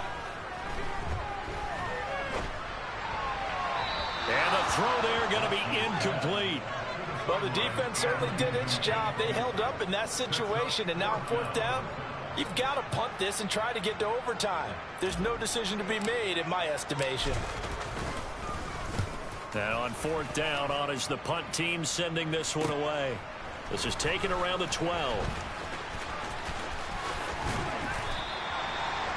And the throw there going to be incomplete. Well, the defense certainly did its job. They held up in that situation, and now on fourth down, you've got to punt this and try to get to overtime. There's no decision to be made in my estimation. And on fourth down, on is the punt team sending this one away. This is taken around the 12.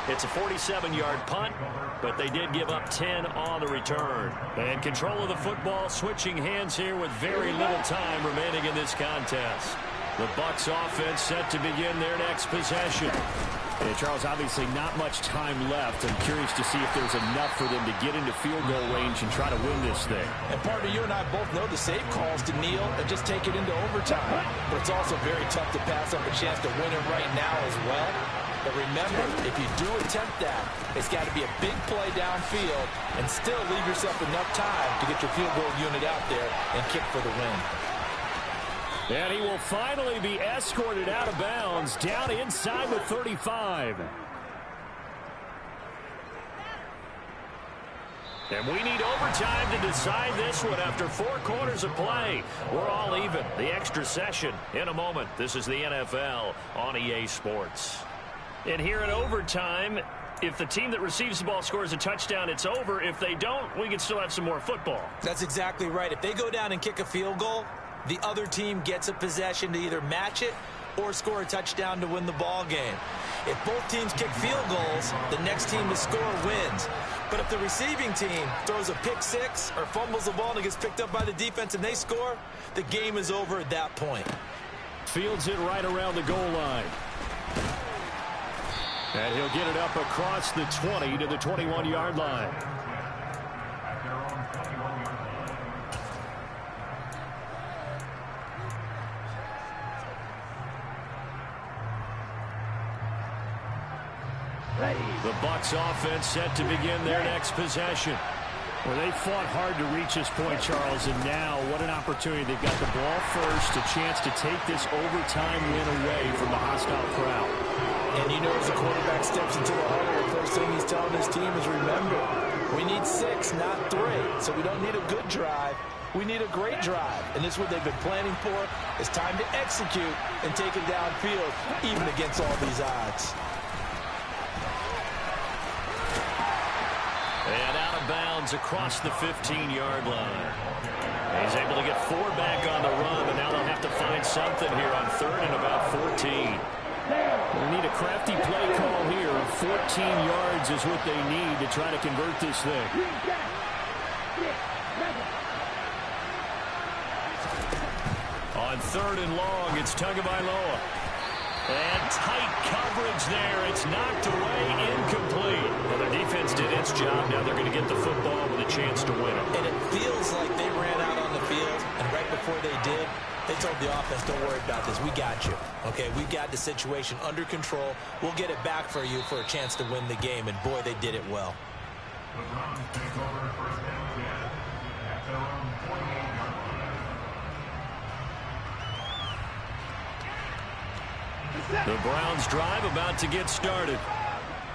It's a 47-yard punt, but they did give up 10 on the return. And control of the football switching hands here with very little time remaining in this contest. The Bucs offense set to begin their next possession. Yeah, Charles, obviously not much time left. I'm curious to see if there's enough for them to get into field goal range and try to win this thing. And partner, you and I both know the safe calls to kneel and just take it into overtime. But it's also very tough to pass up a chance to win it right now as well. But remember, if you do attempt that, it's got to be a big play downfield and still leave yourself enough time to get your field goal unit out there and kick for the win. And he will finally be escorted out of bounds down inside the 35. And we need overtime to decide this one after 4 quarters of play. We're all even. The extra session in a moment. This is the NFL on EA Sports. And here in overtime, if the team that receives the ball scores a touchdown, it's over. If they don't, we can still have some more football. That's exactly right. If they go down and kick a field goal, the other team gets a possession to either match it or score a touchdown to win the ball game. If both teams kick field goals, the next team to score wins. But if the receiving team throws a pick six or fumbles the ball and it gets picked up by the defense and they score, the game is over at that point. Fields it right around the goal line. And he'll get it up across the 20 to the 21-yard line. The Bucs offense set to begin their next possession. Well, they fought hard to reach this point, Charles, and now what an opportunity. They've got the ball first, a chance to take this overtime win away from the hostile crowd. And you know, as the quarterback steps into the huddle, the first thing he's telling his team is, remember, we need 6, not 3. So we don't need a good drive. We need a great drive. And this is what they've been planning for. It's time to execute and take it downfield, even against all these odds. And out of bounds across the 15-yard line. He's able to get 4 back on the run, but now they'll have to find something here on 3rd and about 14. They need a crafty play call here. 14 yards is what they need to try to convert this thing. On 3rd and long, it's Tagovailoa. And tight coverage there. It's knocked away, incomplete. Well, their defense did its job. Now they're going to get the football with a chance to win it. And it feels like they ran out on the field, and right before before they did, they told the offense, don't worry about this. We got you. Okay, we've got the situation under control. We'll get it back for you for a chance to win the game. And, boy, they did it well. The Browns take over first down 10 at their own 48-yard line. The Browns drive about to get started.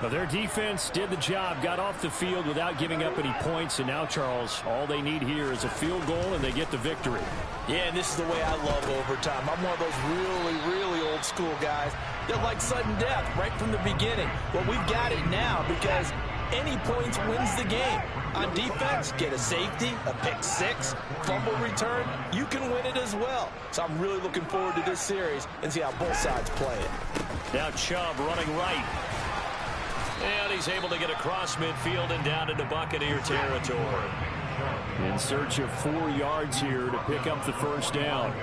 Well, their defense did the job, got off the field without giving up any points, and now, Charles, all they need here is a field goal, and they get the victory. Yeah, and this is the way I love overtime. I'm one of those really, really old school guys that like sudden death right from the beginning. Well, we've got it now because any points wins the game. On defense, get a safety, a pick six, fumble return, you can win it as well. So I'm really looking forward to this series and see how both sides play it. Now Chubb running right. And he's able to get across midfield and down into Buccaneer territory. In search of 4 yards here to pick up the first down.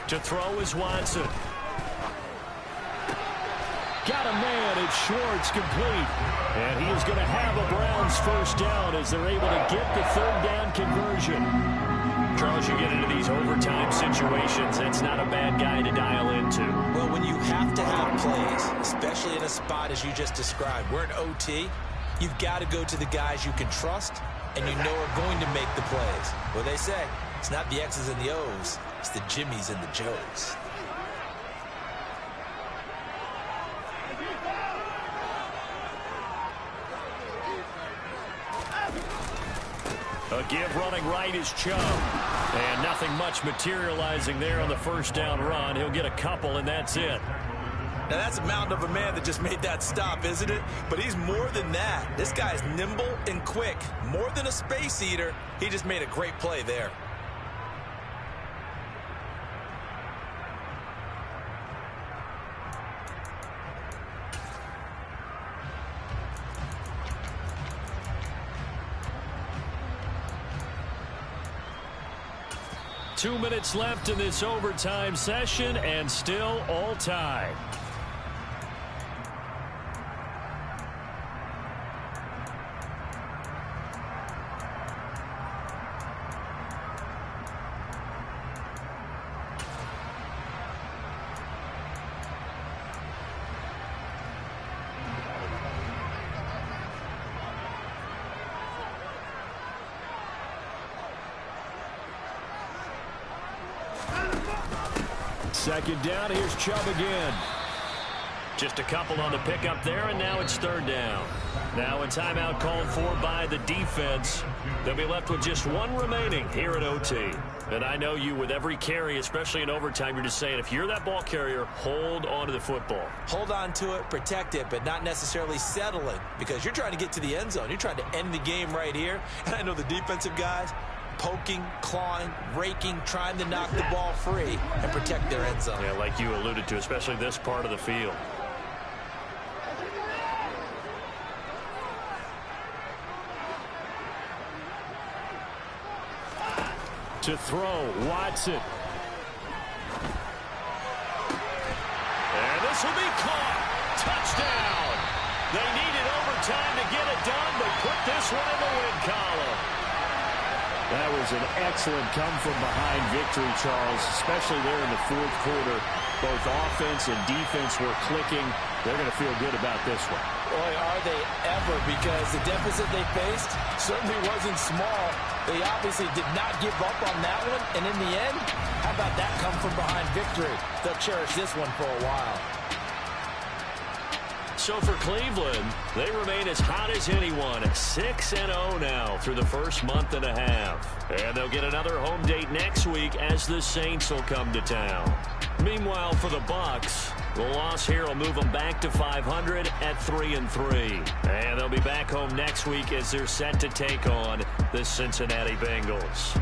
To throw is Watson. Got a man. It's Schwartz, complete. And he is going to have a Browns first down as they're able to get the third down conversion. Charles, you get into these overtime situations, it's not a bad guy to dial into. Well, when you have to have plays, especially in a spot as you just described, we're in OT, you've got to go to the guys you can trust and you know are going to make the plays. Well, they say it's not the X's and the O's, it's the Jimmies and the Joes. A give running right is Chubb. And nothing much materializing there on the first down run. He'll get a couple, and that's it. Now, that's a mountain of a man that just made that stop, isn't it? But he's more than that. This guy's nimble and quick. More than a space eater. He just made a great play there. Two minutes left in this overtime session, and still all tied. Second down, here's Chubb again. Just a couple on the pickup there, and now it's third down. Now a timeout called for by the defense. They'll be left with just one remaining here at OT. And I know you, with every carry, especially in overtime, you're just saying, if you're that ball carrier, hold on to the football. Hold on to it, protect it, but not necessarily settling, because you're trying to get to the end zone. You're trying to end the game right here. And I know the defensive guys, poking, clawing, raking, trying to knock the ball free and protect their end zone. Yeah, like you alluded to, especially this part of the field. To throw, Watson. And this will be caught. Touchdown. They needed overtime to get it done, but put this one in the win column. That was an excellent come-from-behind victory, Charles, especially there in the fourth quarter. Both offense and defense were clicking. They're going to feel good about this one. Boy, are they ever, because the deficit they faced certainly wasn't small. They obviously did not give up on that one, and in the end, how about that come-from-behind victory? They'll cherish this one for a while. So for Cleveland, they remain as hot as anyone at 6-0 now through the first month and a half. And they'll get another home date next week as the Saints will come to town. Meanwhile, for the Bucs, the loss here will move them back to 500 at 3-3. And they'll be back home next week as they're set to take on the Cincinnati Bengals.